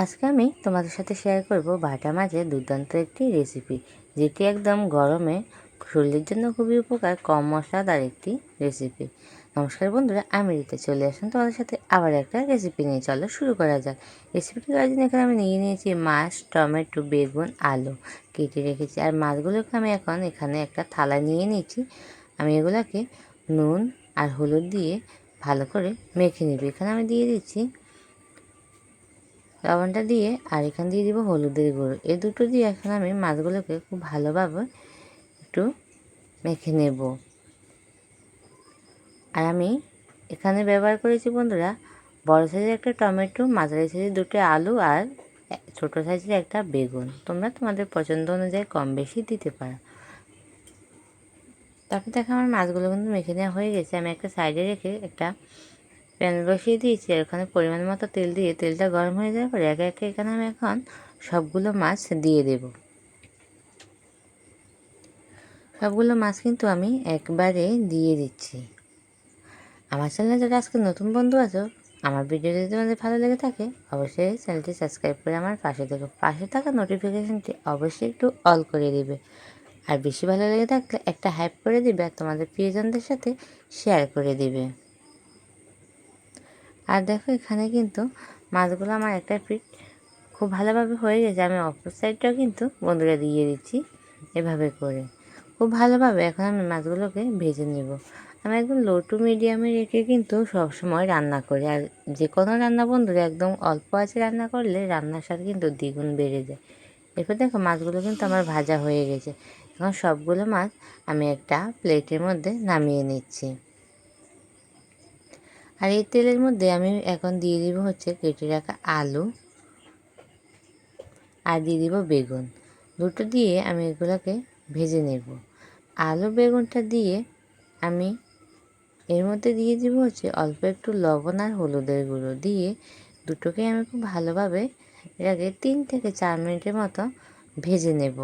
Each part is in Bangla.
আজকে আমি তোমাদের সাথে শেয়ার করব বাটা মাছের দুর্দান্ত একটি রেসিপি, যেটি একদম গরমে শরীরের জন্য খুবই উপকার, কম মশলাদার একটি রেসিপি। নমস্কার বন্ধুরা, আমি রীতা চলে আসলাম তোমাদের সাথে আবার একটা রেসিপি নিয়ে। চলো শুরু করা যাক। রেসিপিটি করার জন্য এখানে আমি নিয়ে নিয়েছি মাছ, টমেটো, বেগুন, আলু কেটে রেখেছি। আর মাছগুলোকে আমি এখন এখানে একটা থালা নিয়ে নিয়েছি। আমি এগুলোকে নুন আর হলুদ দিয়ে ভালো করে মেখে নিব। এখানে আমি দিয়ে দিচ্ছি লবণটা দিয়ে, আর এখান দিয়ে দিব হলুদের গুঁড়ো। এই দুটো দিয়ে এখন আমি মাছগুলোকে খুব ভালোভাবে একটু মেখে নেব। আর আমি এখানে ব্যবহার করেছি বন্ধুরা বড় সাইজের একটা টমেটো, মাঝারি সাইজের দুটো আলু আর ছোটো সাইজের একটা বেগুন। তোমরা তোমাদের পছন্দ অনুযায়ী কম বেশি দিতে পারো। তারপর দেখো আমার মাছগুলো কিন্তু মেখে নেওয়া হয়ে গেছে। আমি একটা সাইডে রেখে একটা প্যান বসিয়ে দিয়েছি, আর ওখানে পরিমাণ মতো তেল দিয়ে তেলটা গরম হয়ে যাওয়ার পরে একে একে এখানে আমি এখন সবগুলো মাছ দিয়ে দেব। সবগুলো মাছ কিন্তু আমি একবারে দিয়ে দিচ্ছি। আমার চ্যানেলে যারা আজকে নতুন বন্ধু আছো, আমার ভিডিও যদি তোমাদের ভালো লেগে থাকে অবশ্যই চ্যানেলটি সাবস্ক্রাইব করে আমার পাশে থেকো। পাশে থাকা নোটিফিকেশানটি অবশ্যই একটু অল করে দিবে। আর বেশি ভালো লেগে থাকলে একটা হাইপ করে দিবে, আর তোমাদের প্রিয়জনদের সাথে শেয়ার করে দিবে। আর দেখো এখানে কিন্তু মাছগুলো আমার একটা পিঠ খুব ভালোভাবে হয়ে গেছে। আমি অপর সাইডটাও কিন্তু বন্ধুরা দিয়ে দিচ্ছি এভাবে করে খুব ভালোভাবে। এখন আমি মাছগুলোকে ভেজে নেব। আমি একদম লো টু মিডিয়ামে রেখে কিন্তু সবসময় রান্না করি। আর যে কোনো রান্না বন্ধুরা একদম অল্প আঁচে রান্না করলে রান্নার স্বাদ কিন্তু দ্বিগুণ বেড়ে যায়। এরপর দেখো মাছগুলো কিন্তু আমার ভাজা হয়ে গেছে। এখন সবগুলো মাছ আমি একটা প্লেটের মধ্যে নামিয়ে নিচ্ছি। আর এই তেলের মধ্যে আমি এখন দিয়ে দিব হচ্ছে কেটে রাখা আলু, আর দিয়ে দিব বেগুন। দুটো দিয়ে আমি এগুলোকে ভেজে নেব। আলু বেগুনটা দিয়ে আমি এর মধ্যে দিয়ে দিব হচ্ছে অল্প একটু লবণ আর হলুদের গুঁড়ো দিয়ে দুটোকে আমি খুব ভালোভাবে এটাকে 3 থেকে 4 মিনিটের মতো ভেজে নেব।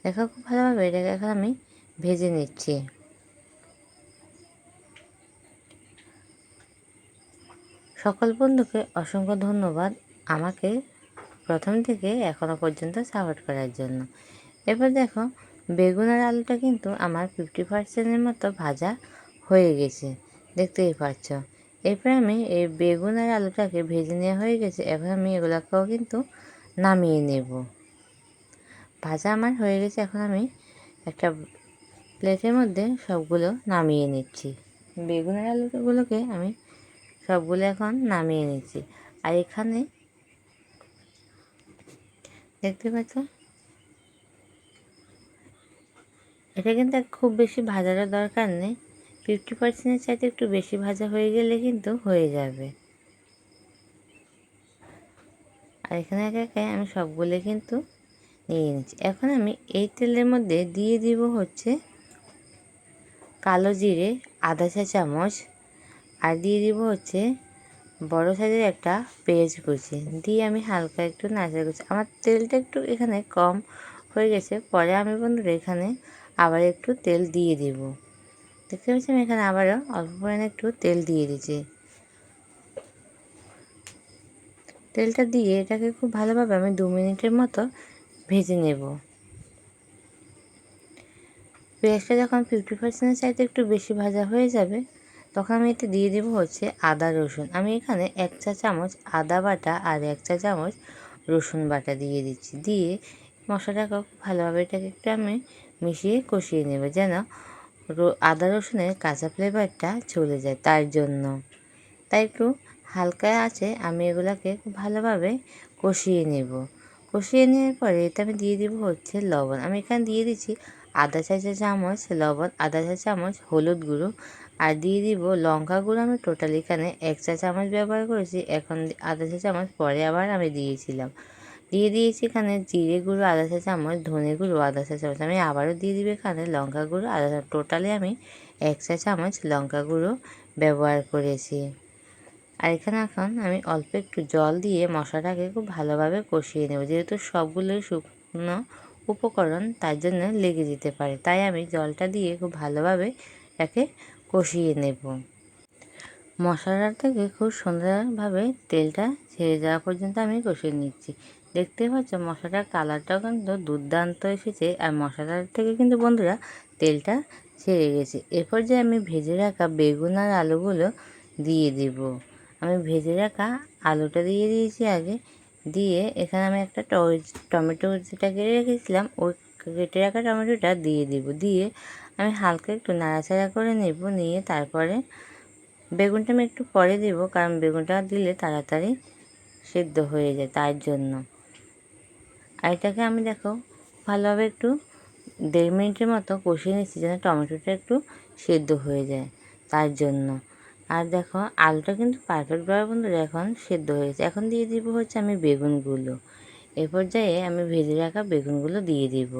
দেখো খুব ভালোভাবে এটাকে এখন আমি ভেজে নিচ্ছি। সকল বন্ধুকে অসংখ্য ধন্যবাদ আমাকে প্রথম থেকে এখনও পর্যন্ত সাপোর্ট করার জন্য। এবার দেখো বেগুন আর আলুটা কিন্তু আমার 50% মতো ভাজা হয়ে গেছে, দেখতেই পাচ্ছ। এরপর আমি এই বেগুন আর আলুটাকে ভেজে নেওয়া হয়ে গেছে। এবার আমি এগুলোকেও কিন্তু নামিয়ে নেব। ভাজা আমার হয়ে গেছে। এখন আমি একটা প্লেটের মধ্যে সবগুলো নামিয়ে নিচ্ছি। বেগুন আর আলুগুলোকে আমি সবগুলো এখন নামিয়ে নিচ্ছি। আর এখানে দেখতে পাচ্ছ এটা কিন্তু খুব বেশি ভাজারও দরকার নেই। 50%-এর চাইতে একটু বেশি ভাজা হয়ে গেলে কিন্তু হয়ে যাবে। আর এখানে একে একে আমি সবগুলো কিন্তু নিয়ে নিচ্ছি। এখন আমি এই তেলের মধ্যে দিয়ে দিব হচ্ছে কালো জিরে আধা চা চামচ, আর দিয়ে দিব হচ্ছে বড় সাইজের একটা পেঁয়াজ কুচি দিয়ে আমি হালকা একটু নাড়াচাড়া করছি। আমার তেলটা একটু এখানে কম হয়ে গেছে, পরে আমি বন্ধুরা এখানে আবার একটু তেল দিয়ে দিব। দেখতে পাচ্ছি আমি এখানে আবারও অল্প পরিমাণে একটু তেল দিয়ে দিচ্ছি। তেলটা দিয়ে এটাকে খুব ভালোভাবে আমি 2 মিনিটের মতো ভেজে নেব। পেঁয়াজটা যখন 50%-এর চাইতে একটু বেশি ভাজা হয়ে যাবে তখন আমি এতে দিয়ে দেবো হচ্ছে আদা রসুন। আমি এখানে 1 চা চামচ আদা বাটা আর 1 চা চামচ রসুন বাটা দিয়ে দিচ্ছি। দিয়ে মশলাটাকে খুব ভালোভাবে এটাকে একটু আমি মিশিয়ে কষিয়ে নেব, যেন আদা রসুনের কাঁচা ফ্লেভারটা চলে যায়। তাই একটু হালকা আছে আমি এগুলোকে খুব ভালোভাবে কষিয়ে নেব। কষিয়ে নেওয়ার পরে এতে আমি দিয়ে দেবো হচ্ছে লবণ। আমি এখানে দিয়ে দিচ্ছি আধা চা চামচ লবণ, আধা চা চামচ হলুদ গুঁড়ো, আর দিয়ে দিব লঙ্কা গুঁড়ো। আমি টোটাল এখানে 1 চা চামচ ব্যবহার করেছি, এখন আধা চা চামচ পরে আবার আমি দিয়েছিলাম। দিয়ে দিয়েছি এখানে জিরে গুঁড়ো আধা চা চামচ, ধনে গুঁড়ো আধা চা চামচ। আমি আবারও দিয়ে দিব এখানে লঙ্কা গুঁড়ো আধা চা। টোটালে আমি 1 চা চামচ লঙ্কা গুঁড়ো ব্যবহার করেছি। আর এখানে এখন আমি অল্প একটু জল দিয়ে মশলাটাকে খুব ভালোভাবে কষিয়ে নেব। যেহেতু সবগুলোই শুকনো উপকরণ তার জন্য লেগে যেতে পারে, তাই আমি জলটা দিয়ে খুব ভালোভাবে এটাকে কষিয়ে নেব। মশলাটা থেকে খুব সুন্দরভাবে তেলটা ছেড়ে যাওয়া পর্যন্ত আমি কষিয়ে নিচ্ছি। দেখতে পাচ্ছ মশলাটার কালারটাও কিন্তু দুর্দান্ত এসেছে, আর মশলার থেকে কিন্তু বন্ধুরা তেলটা ছেড়ে গেছে। এরপর যে আমি ভেজে রাখা বেগুন আর আলুগুলো দিয়ে দেব। আমি ভেজে রাখা আলুটা দিয়ে দিয়েছি আগে, দিয়ে এখানে আমি একটা টমেটো যেটা কেটে রেখেছিলাম ওই কেটে রাখা টমেটোটা দিয়ে দেব। দিয়ে আমি হালকা একটু নাড়াচাড়া করে নেব, নিয়ে তারপরে বেগুনটা আমি একটু পরে দেব, কারণ বেগুনটা দিলে তাড়াতাড়ি সেদ্ধ হয়ে যায় তার জন্য। আর এটাকে আমি দেখো ভালোভাবে একটু 1.5 মিনিটের মতো কষিয়ে নিচ্ছি, যেন টমেটোটা একটু সেদ্ধ হয়ে যায় তার জন্য। আর দেখো আলুটা কিন্তু পারফেক্টভাবে বন্ধুরা এখন সেদ্ধ হয়েছে। এখন দিয়ে দিব হচ্ছে আমি বেগুনগুলো। এ পর্যায়ে আমি ভেজে রাখা বেগুনগুলো দিয়ে দিব।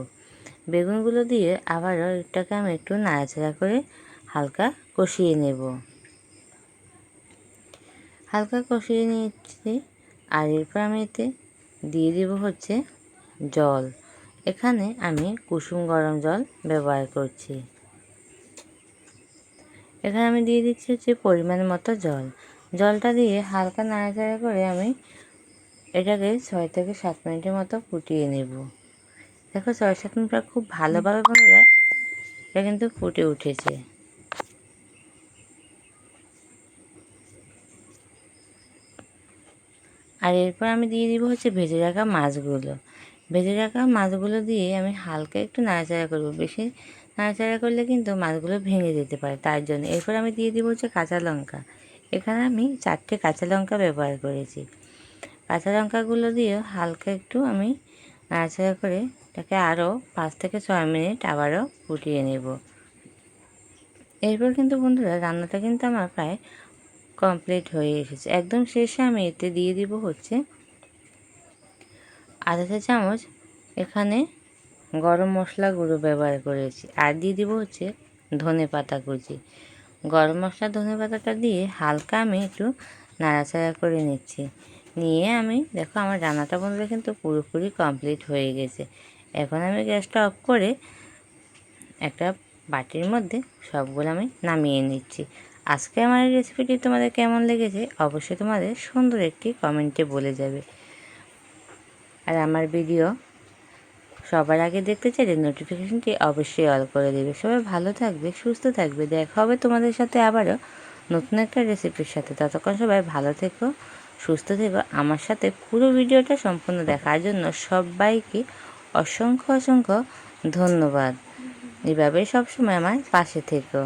বেগুনগুলো দিয়ে আবারও এটাকে আমি একটু নাড়াচাড়া করে হালকা কষিয়ে নেব। হালকা কষিয়ে নিচ্ছি। আর এরপর আমি এতে দিয়ে দিব হচ্ছে জল। এখানে আমি কুসুম গরম জল ব্যবহার করছি। এখানে আমি দিয়ে দিচ্ছি হচ্ছে পরিমাণ মতো জল। জলটা দিয়ে হালকা নাড়াচাড়া করে আমি এটাকে 6 থেকে 7 মিনিটের মতো ফুটিয়ে নেব। দেখো 6-7 মিনিট পর খুব ভালোভাবে বন্ধুরা এটা কিন্তু ফুটে উঠেছে। আর এরপর আমি দিয়ে দিব হচ্ছে ভেজে রাখা মাছগুলো। ভেজে রাখা মাছগুলো দিয়ে আমি হালকা একটু নাড়াচাড়া করব। বেশি নাড়াচাড়া করলে কিন্তু মাছগুলো ভেঙে যেতে পারে, তার জন্য। এরপর আমি দিয়ে দিব হচ্ছে কাঁচা লঙ্কা। এখানে আমি 4টে কাঁচা লঙ্কা ব্যবহার করেছি। কাঁচা লঙ্কাগুলো দিয়ে হালকা একটু আমি নাড়াচাড়া করে এটাকে আরও 5 থেকে 6 মিনিট আবারও ফুটিয়ে নেব। এরপর কিন্তু বন্ধুরা রান্নাটা কিন্তু আমার প্রায় কমপ্লিট হয়ে এসেছে। একদম শেষে আমি এতে দিয়ে দিব হচ্ছে আধা চা চামচ এখানে গরম মশলা গুঁড়ো ব্যবহার করেছি। আর দিয়ে দিব হচ্ছে ধনে পাতা কুচি। গরম মশলা ধনে পাতাটা দিয়ে হালকা আমি একটু নাড়াচাড়া করে নিচ্ছি। নিয়ে আমি দেখো আমার রান্নাটা বন্ধুরা কিন্তু পুরোপুরি কমপ্লিট হয়ে গেছে। এখন আমি গ্যাসটা অফ করে একটা বাটির মধ্যে সবগুলো আমি নামিয়ে নিচ্ছি। আজকে আমার এই রেসিপিটি তোমাদের কেমন লেগেছে অবশ্যই তোমাদের সুন্দর একটি কমেন্টে বলে যাবে। আর আমার ভিডিও সবার আগে দেখতে চাইলে নোটিফিকেশনটি অবশ্যই অল করে দেবে। সবাই ভালো থাকবে, সুস্থ থাকবে। দেখা হবে তোমাদের সাথে আবারও নতুন একটা রেসিপির সাথে। ততক্ষণ সবাই ভালো থেকো, সুস্থ থেকো। আমার সাথে পুরো ভিডিওটা সম্পূর্ণ দেখার জন্য সবাইকে অসংখ্য অসংখ্য ধন্যবাদ। এভাবেই সবসময় আমার পাশে থেকো।